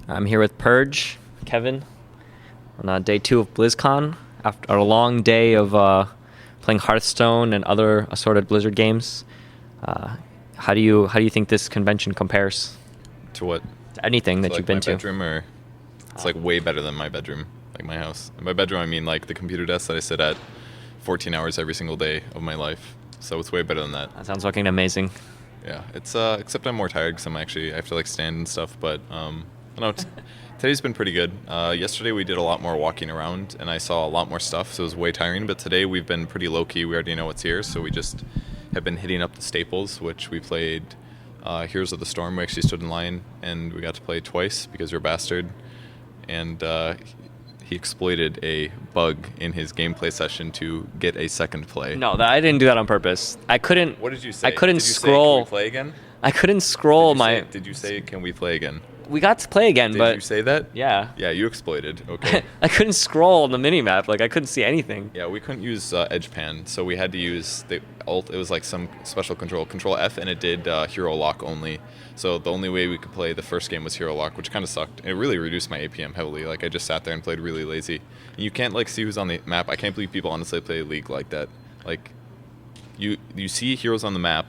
I'm here with Purge, Kevin, on day 2 of Blizzcon. After a long day of playing Hearthstone and other assorted Blizzard games, how do you think this convention compares To what? to anything that like you've been my to? bedroom, or it's like way better than my bedroom, like my house. And by bedroom, I mean like the computer desk that I sit at 14 hours every single day of my life. So it's way better than that. That sounds fucking amazing. Yeah, it's except I'm more tired because I have to like stand and stuff. But I don't know. Today's been pretty good. Yesterday we did a lot more walking around, and I saw a lot more stuff, so it was way tiring. But today we've been pretty low key. We already know what's here, so we just have been hitting up the staples, which we played. Heroes of the Storm. We actually stood in line, and we got to play twice because you're a bastard. And he exploited a bug in his gameplay session to get a second play. No, I didn't do that on purpose. I couldn't. What did you say? I couldn't did you scroll. Say, can we play again? I couldn't scroll Did you say can we play again? We got to play again, Did but you say that? yeah. Yeah, you exploited. Okay. I couldn't scroll on the minimap. Like I couldn't see anything. Yeah, we couldn't use edge pan, so we had to use the alt. It was like some special control F, and it did hero lock only. So the only way we could play the first game was hero lock, which kind of sucked. It really reduced my APM heavily. Like I just sat there and played really lazy. And you can't like see who's on the map. I can't believe people honestly play League like that. Like you see heroes on the map,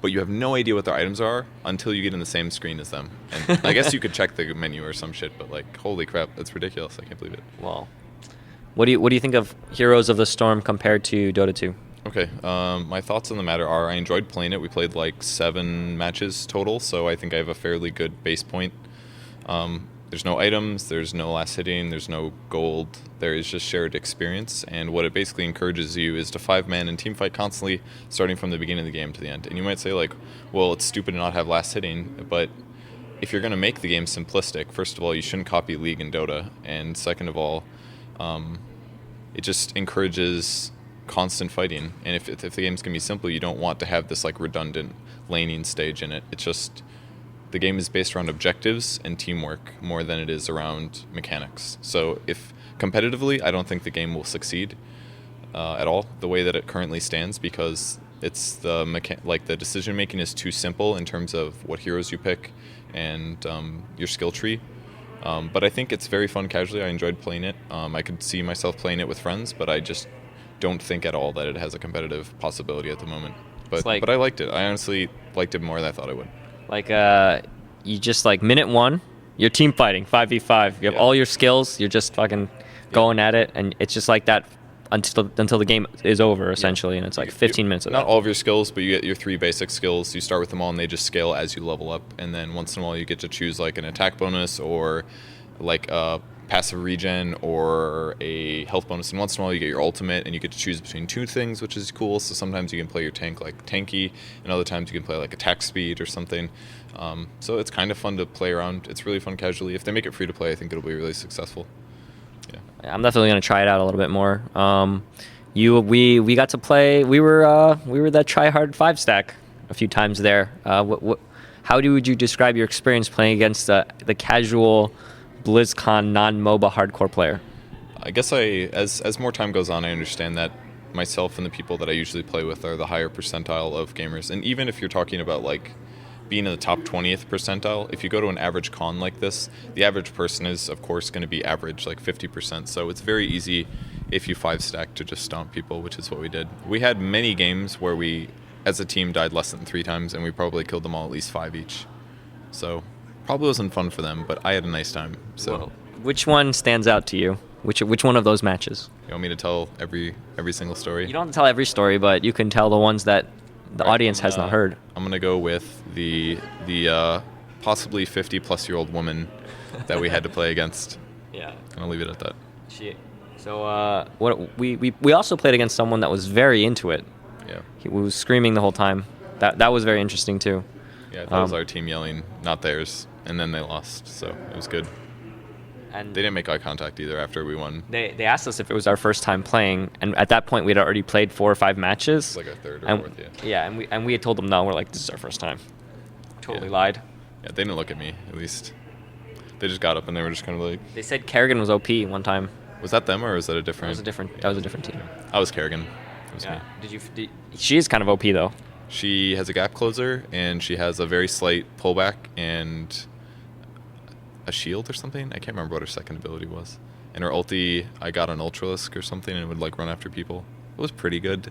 but you have no idea what their items are until you get in the same screen as them. And I guess you could check the menu or some shit, but like holy crap, that's ridiculous. I can't believe it. Well, what do you think of Heroes of the Storm compared to Dota 2? Okay, my thoughts on the matter are I enjoyed playing it. We played like 7 matches total, so I think I have a fairly good base point. There's no items, there's no last hitting, there's no gold. There is just shared experience, and what it basically encourages you is to 5-man and team fight constantly, starting from the beginning of the game to the end. And you might say like, well, it's stupid to not have last hitting, but if you're going to make the game simplistic, first of all, you shouldn't copy League and Dota, and second of all, it just encourages constant fighting. And if the game's going to be simple, you don't want to have this like redundant laning stage in it. It's just the game is based around objectives and teamwork more than it is around mechanics. So if competitively, I don't think the game will succeed at all the way that it currently stands, because it's the decision making is too simple in terms of what heroes you pick and your skill tree. But I think it's very fun casually. I enjoyed playing it. I could see myself playing it with friends, but I just don't think at all that it has a competitive possibility at the moment. But I liked it. I honestly liked it more than I thought I would. Like you just like minute 1, you're team fighting 5v5. You have all your skills. You're just fucking going at it, and it's just like that until the game is over essentially, and it's like 15 minutes of not that. all of your skills, but you get your 3 basic skills. You start with them all, and they just scale as you level up. And then once in a while, you get to choose like an attack bonus or like a passive regen or a health bonus. And once in a while, you get your ultimate, and you get to choose between 2 things, which is cool. So sometimes you can play your tank like tanky, and other times you can play like attack speed or something. So it's kind of fun to play around. It's really fun casually. If they make it free to play, I think it'll be really successful. Yeah. I'm definitely gonna try it out a little bit more. We got to play. We were that try hard 5 stack a few times there. How would you describe your experience playing against the casual BlizzCon non-MOBA hardcore player? I guess as more time goes on, I understand that myself and the people that I usually play with are the higher percentile of gamers. And even if you're talking about like being in the top 20th percentile, if you go to an average con like this, the average person is of course going to be average, like 50%. So it's very easy if you 5 stack to just stomp people, which is what we did. We had many games where we as a team died less than 3 times, and we probably killed them all at least 5 each. So probably wasn't fun for them, but I had a nice time. So Well, which one stands out to you? Which one of those matches? you want me to tell every single story? You don't have to tell every story, but you can tell the ones that the audience has not heard. I'm gonna go with the possibly 50-plus-year-old woman that we had to play against. Yeah. And I'll leave it at that. So we also played against someone that was very into it. Yeah. He was screaming the whole time. That was very interesting too. Yeah, that was our team yelling, not theirs, and then they lost, so it was good. And They didn't make eye contact either after we won. they asked us if it was our first time playing, and at that point we'd already played 4 or 5 matches. It's like our 3rd or and, 4th, yeah. And we had told them no. We're like, this is our first time. Totally lied. Yeah, they didn't look at me, at least. They just got up and they were just kind of like... They said Kerrigan was OP one time. Was that them, or was that a different... That was a different team. I was Kerrigan. It was me. She is kind of OP though. She has a gap closer, and she has a very slight pullback, and a shield or something. I can't remember what her second ability was. And her ulti, I got an Ultralisk or something, and it would like run after people. It was pretty good.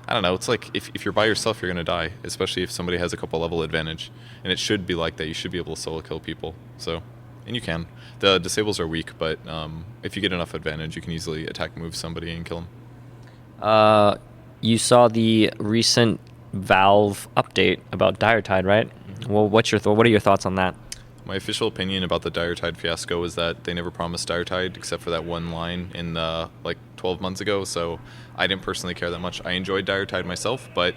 I don't know. It's like if you're by yourself, you're gonna die, especially if somebody has a couple level advantage. And it should be like that. You should be able to solo kill people. So, and you can. The disables are weak, but if you get enough advantage, you can easily attack move somebody and kill them. You saw the recent Valve update about Dire Tide, right? Mm-hmm. Well, what are your thoughts on that? My official opinion about the Dire Tide fiasco is that they never promised Dire Tide except for that one line in like 12 months ago, so I didn't personally care that much. I enjoyed Dire Tide myself, but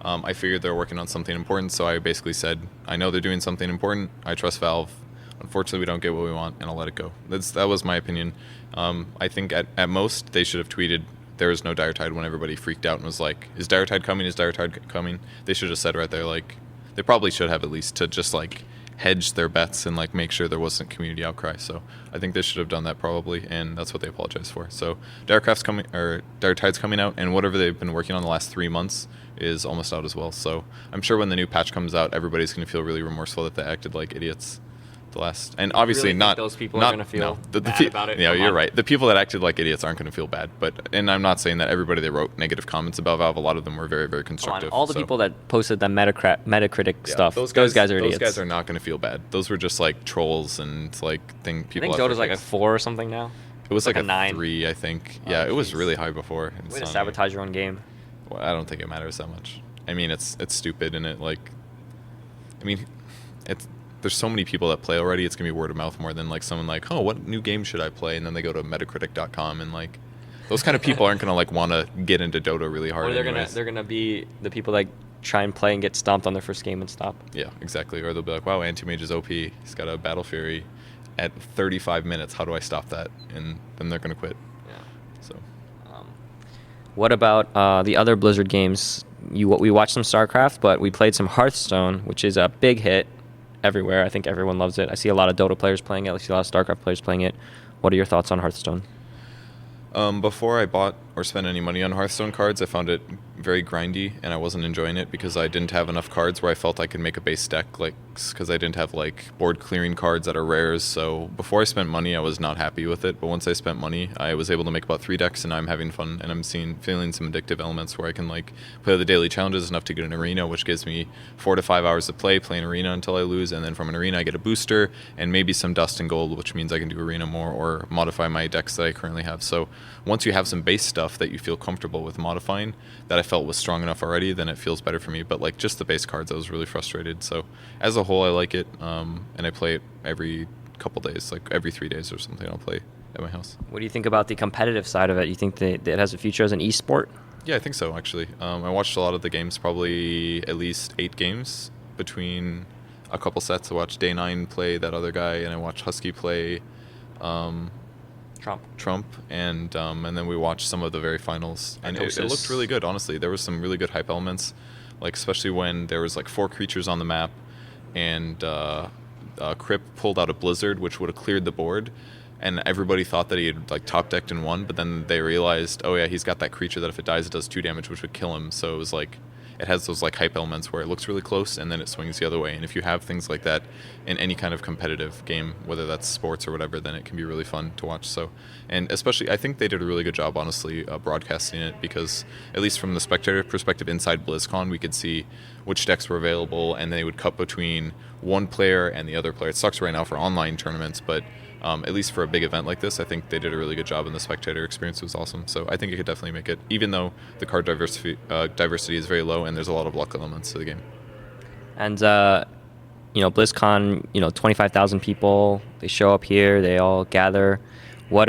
I figured they're working on something important, so I basically said, I know they're doing something important, I trust Valve. Unfortunately, we don't get what we want, and I'll let it go. That was my opinion. I think at most, they should have tweeted, there is no Dire Tide, when everybody freaked out and was like, is Dire Tide coming, is Dire Tide coming? They should have said right there, like, they probably should have at least, to just like hedge their bets and like make sure there wasn't community outcry. So I think they should have done that probably, and that's what they apologized for. So Dire Tide's coming out, and whatever they've been working on the last 3 months is almost out as well. So I'm sure when the new patch comes out, everybody's going to feel really remorseful that they acted like idiots the last, and obviously really not those people are going to feel bad about it. Yeah, you're right. The people that acted like idiots aren't going to feel bad, and I'm not saying that everybody that wrote negative comments about Valve, a lot of them were very, very constructive. All the people that posted that Metacritic stuff, those guys are idiots. Those guys are not going to feel bad. Those were just like trolls and like people. I think Dota's like a 4 or something now. It was like a 9. 3, I think. Yeah, it was really high before. Way to sabotage your own game. Well, I don't think it matters that much. I mean, it's stupid, and there's so many people that play already, it's going to be word of mouth more than like someone like, oh, what new game should I play? And then they go to Metacritic.com, and like those kind of people aren't going to like want to get into Dota really hard. Or they're gonna be the people that try and play and get stomped on their first game and stop. Yeah, exactly. Or they'll be like, wow, Anti-Mage is OP. He's got a Battle Fury at 35 minutes. How do I stop that? And then they're going to quit. Yeah. So. What about the other Blizzard games? We watched some StarCraft, but we played some Hearthstone, which is a big hit everywhere. I think everyone loves it. I see a lot of Dota players playing it. I see a lot of StarCraft players playing it. What are your thoughts on Hearthstone? Before I bought or spent any money on Hearthstone cards, I found it very grindy, and I wasn't enjoying it because I didn't have enough cards where I felt I could make a base deck, like, because I didn't have like board clearing cards that are rares. So before I spent money, I was not happy with it. But once I spent money, I was able to make about 3 decks, and I'm having fun, and I'm feeling some addictive elements where I can like play the daily challenges enough to get an arena, which gives me 4 to 5 hours to play an arena until I lose, and then from an arena I get a booster and maybe some dust and gold, which means I can do arena more or modify my decks that I currently have. So once you have some base stuff that you feel comfortable with modifying, that I felt was strong enough already, then it feels better for me. But like just the base cards, I was really frustrated. So as a whole, I like it, and I play it every couple days, like every 3 days or something. I'll play at my house. What do you think about the competitive side of it? You think that it has a future as an esport? Yeah, I think so, actually. I watched a lot of the games, probably at least 8 games between a couple sets. I watched Day9 play that other guy, and I watched Husky play Trump, and then we watched some of the very finals, and it looked really good. Honestly, there was some really good hype elements, like especially when there was like 4 creatures on the map, and Crip pulled out a Blizzard, which would have cleared the board, and everybody thought that he had like top decked and won, but then they realized, oh yeah, he's got that creature that if it dies, it does 2 damage, which would kill him. So it was like, it has those like hype elements where it looks really close and then it swings the other way. And if you have things like that in any kind of competitive game, whether that's sports or whatever, then it can be really fun to watch. So, and especially, I think they did a really good job, honestly, broadcasting it, because at least from the spectator perspective inside BlizzCon, we could see which decks were available, and they would cut between one player and the other player. It sucks right now for online tournaments, but at least for a big event like this, I think they did a really good job, and the spectator experience was awesome. So I think it could definitely make it, even though the card diversity is very low and there's a lot of luck elements to the game. And BlizzCon, 25,000 people, they show up here, they all gather. What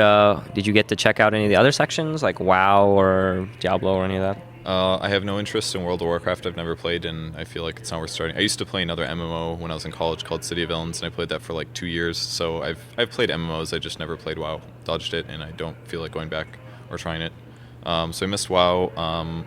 did you get to check out any of the other sections, like WoW or Diablo or any of that? I have no interest in World of Warcraft. I've never played, and I feel like it's not worth starting. I used to play another MMO when I was in college called City of Villains, and I played that for like 2 years. So I've played MMOs. I just never played WoW. Dodged it, and I don't feel like going back or trying it. So I missed WoW.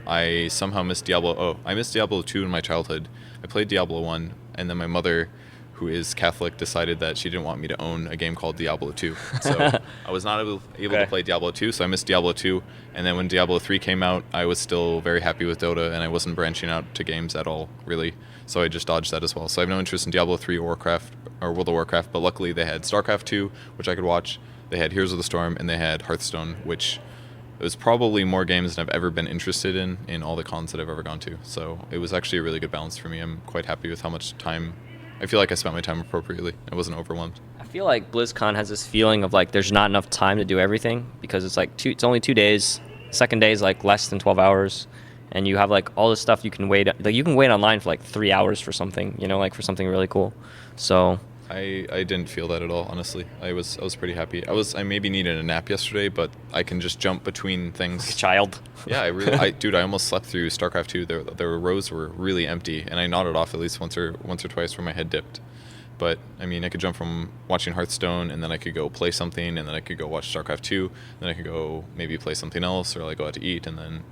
I somehow missed Diablo. Oh, I missed Diablo 2 in my childhood. I played Diablo 1, and then my mother, who is Catholic, decided that she didn't want me to own a game called Diablo 2. So I was not able to play Diablo 2, so I missed Diablo 2. And then when Diablo 3 came out, I was still very happy with Dota, and I wasn't branching out to games at all, really. So I just dodged that as well. So I have no interest in Diablo 3 or or World of Warcraft, but luckily they had StarCraft 2, which I could watch. They had Heroes of the Storm, and they had Hearthstone, which was probably more games than I've ever been interested in all the cons that I've ever gone to. So it was actually a really good balance for me. I'm quite happy with how much time. I feel like I spent my time appropriately. I wasn't overwhelmed. I feel like BlizzCon has this feeling of like there's not enough time to do everything because it's like it's only 2 days. Second day is like less than 12 hours, and you have like all this stuff you can wait. Like you can wait online for like 3 hours for something, like for something really cool. So I didn't feel that at all, honestly. I was pretty happy. I maybe needed a nap yesterday, but I can just jump between things. Like a child. Yeah, I almost slept through StarCraft 2. Their rows were really empty, and I nodded off at least once or twice where my head dipped. But I mean, I could jump from watching Hearthstone, and then I could go play something, and then I could go watch StarCraft 2, then I could go maybe play something else, or like go out to eat, and then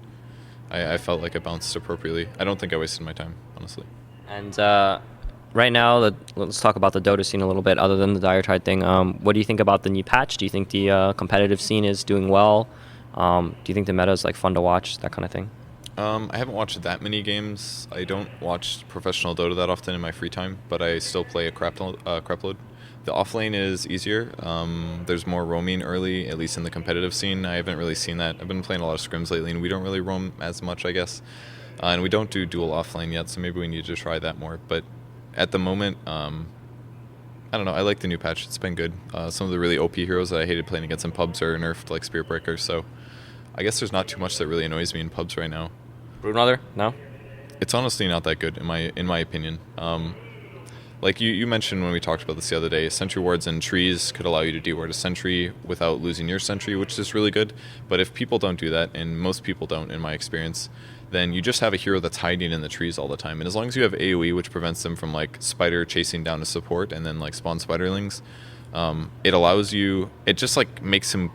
I felt like I bounced appropriately. I don't think I wasted my time, honestly. And right now, let's talk about the Dota scene a little bit, other than the Diretide thing. What do you think about the new patch? Do you think the competitive scene is doing well? Do you think the meta is like fun to watch, that kind of thing? I haven't watched that many games. I don't watch professional Dota that often in my free time, but I still play a crap load. The offlane is easier. There's more roaming early, at least in the competitive scene. I haven't really seen that. I've been playing a lot of scrims lately, and we don't really roam as much, I guess. And we don't do dual offlane yet, so maybe we need to try that more. But at the moment, I don't know. I like the new patch. It's been good. Some of the really OP heroes that I hated playing against in pubs are nerfed, like Spirit Breaker. So I guess there's not too much that really annoys me in pubs right now. Broodmother? No? It's honestly not that good in my opinion. Like you mentioned when we talked about this the other day, sentry wards and trees could allow you to deward a sentry without losing your sentry, which is really good. But if people don't do that, and most people don't in my experience, then you just have a hero that's hiding in the trees all the time. And as long as you have AoE, which prevents them from like spider chasing down a support and then like spawn spiderlings, it allows you, it just like makes him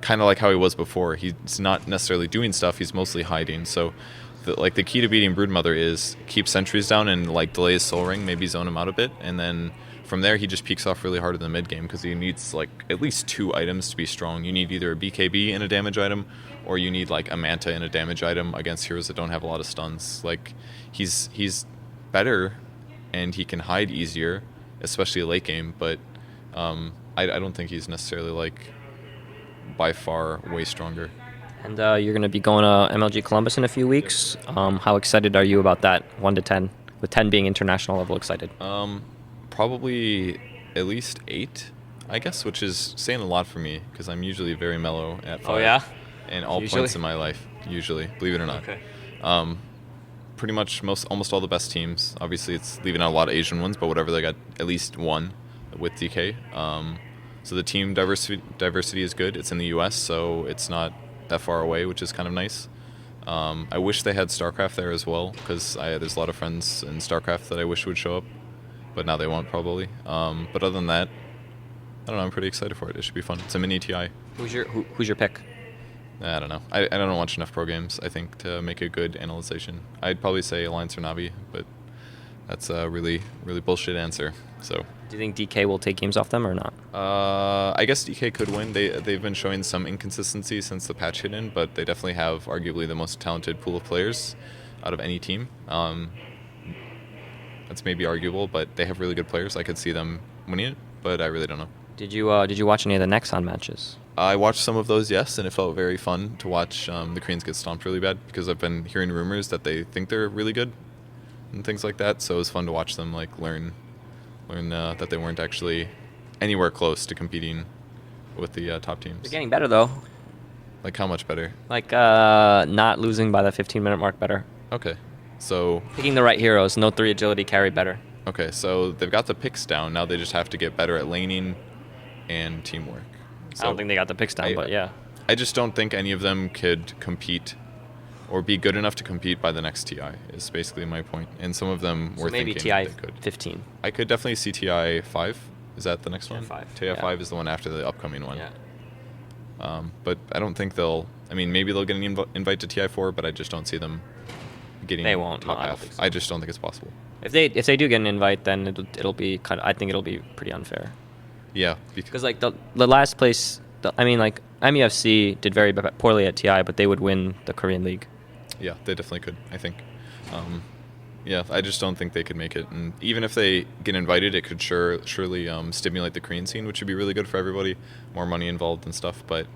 kind of like how he was before. He's not necessarily doing stuff, he's mostly hiding. So the key to beating Broodmother is keep sentries down and like delay his soul ring, maybe zone him out a bit, and then from there he just peaks off really hard in the mid game because he needs like at least 2 items to be strong. You need either a BKB in a damage item, or you need like a Manta in a damage item against heroes that don't have a lot of stuns. Like he's better and he can hide easier, especially late game, but I don't think he's necessarily like by far way stronger. And you're going to be going to MLG Columbus in a few weeks. How excited are you about that, 1 to 10? With 10 being international level excited. Probably at least 8, I guess, which is saying a lot for me because I'm usually very mellow at 5. Oh, yeah? In all points in my life, usually, believe it or not. Okay. Pretty much almost all the best teams. Obviously, it's leaving out a lot of Asian ones, but whatever, they got at least 1 with DK. So the team diversity is good. It's in the U.S., so it's not that far away, which is kind of nice. I wish they had StarCraft there as well, because there's a lot of friends in StarCraft that I wish would show up, but now they won't probably. But other than that, I don't know. I'm pretty excited for it. It should be fun. It's a mini TI. Who's your pick? I don't know. I don't watch enough pro games, I think, to make a good analyzation. I'd probably say Alliance or Navi, but that's a really, really bullshit answer. So. Do you think DK will take games off them or not? I guess DK could win. They've been showing some inconsistency since the patch hit in, but they definitely have arguably the most talented pool of players out of any team. That's maybe arguable, but they have really good players. I could see them winning it, but I really don't know. Did you watch any of the Nexon matches? I watched some of those, yes, and it felt very fun to watch the Koreans get stomped really bad because I've been hearing rumors that they think they're really good and things like that. So it was fun to watch them like learn that they weren't actually anywhere close to competing with the top teams. They're getting better though. Like how much better? Like not losing by the 15-minute mark better. Okay, so picking the right heroes, no 3 agility carry better. Okay, so they've got the picks down. Now they just have to get better at laning and teamwork. So I don't think they got the picks down, but yeah. I just don't think any of them could compete or be good enough to compete by the next TI is basically my point. And some of them were maybe thinking TI they could. 15. I could definitely see TI 5. Is that the next TI one? 5. TI 5 is the one after the upcoming one. Yeah. But I don't think they'll... I mean, maybe they'll get an invite to TI 4, but I just don't see them getting They won't. top No, I don't half. think so. I just don't think it's possible. If they do get an invite, then it'll be I think it'll be pretty unfair. Yeah. Because like the last place, like MEFC did very poorly at TI, but they would win the Korean League. Yeah, they definitely could, I think. Yeah, I just don't think they could make it. And even if they get invited, it could surely stimulate the Korean scene, which would be really good for everybody. More money involved and stuff, but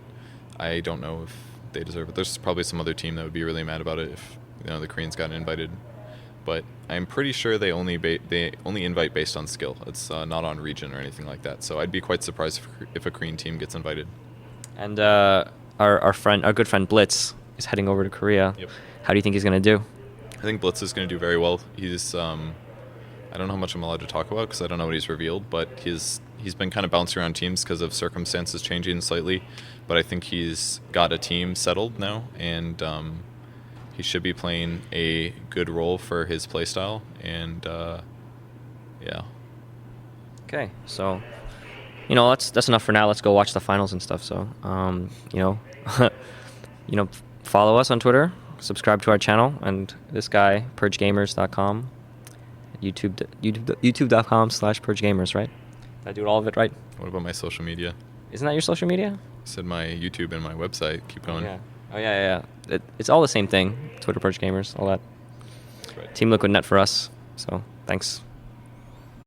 I don't know if they deserve it. There's probably some other team that would be really mad about it if the Koreans got invited. But I'm pretty sure they only invite based on skill. It's not on region or anything like that. So I'd be quite surprised if a Korean team gets invited. And our good friend Blitz is heading over to Korea. Yep. How do you think he's going to do? I think Blitz is going to do very well. He's I don't know how much I'm allowed to talk about because I don't know what he's revealed, but he's been kind of bouncing around teams because of circumstances changing slightly. But I think he's got a team settled now, and he should be playing a good role for his playstyle. And yeah. Okay, so that's enough for now. Let's go watch the finals and stuff. So follow us on Twitter. Subscribe to our channel, and this guy, purgegamers.com, youtube.com/purgegamers, right? Did I do all of it right? What about my social media? Isn't that your social media? I said my YouTube and my website. Keep going. Oh yeah. It's all the same thing. Twitter, Purge Gamers, all that. That's right. Team Liquid Net for us. So thanks.